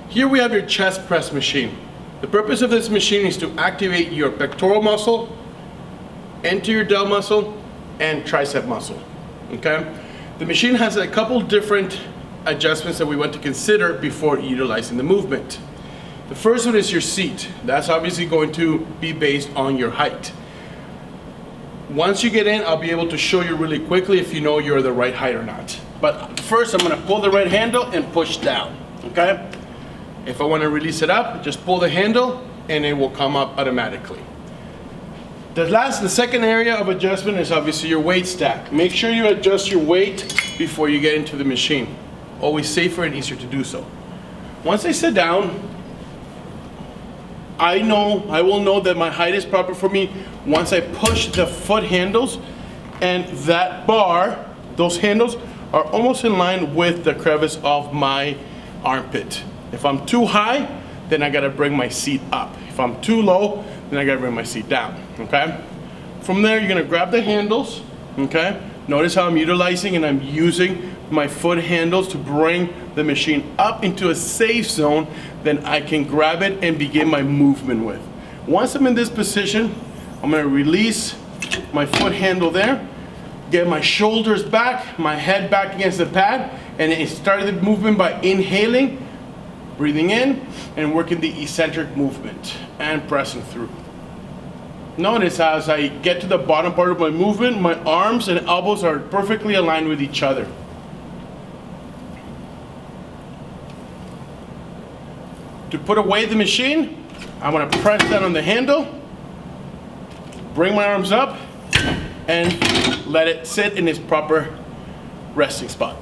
Here we have your chest press machine. The purpose of this machine is to activate your pectoral muscle, enter your delt muscle, and tricep muscle, okay? The machine has a couple different adjustments that we want to consider before utilizing the movement. The first one is your seat. That's obviously going to be based on your height. Once you get in, I'll be able to show you really quickly if you know you're the right height or not. But first, I'm gonna pull the right handle and push down, okay? If I wanna release it up, just pull the handle and it will come up automatically. The second area of adjustment is obviously your weight stack. Make sure you adjust your weight before you get into the machine. Always safer and easier to do so. Once I sit down, I will know that my height is proper for me once I push the foot handles, and that bar, those handles are almost in line with the crevice of my armpit. If I'm too high, then I gotta bring my seat up. If I'm too low, then I gotta bring my seat down, okay? From there, you're gonna grab the handles, okay? Notice how I'm utilizing and I'm using my foot handles to bring the machine up into a safe zone, then I can grab it and begin my movement with. Once I'm in this position, I'm gonna release my foot handle there, get my shoulders back, my head back against the pad, and it started the movement by inhaling, breathing in, and working the eccentric movement and pressing through. Notice as I get to the bottom part of my movement, my arms and elbows are perfectly aligned with each other. To put away the machine, I'm gonna press down on the handle, bring my arms up, and let it sit in its proper resting spot.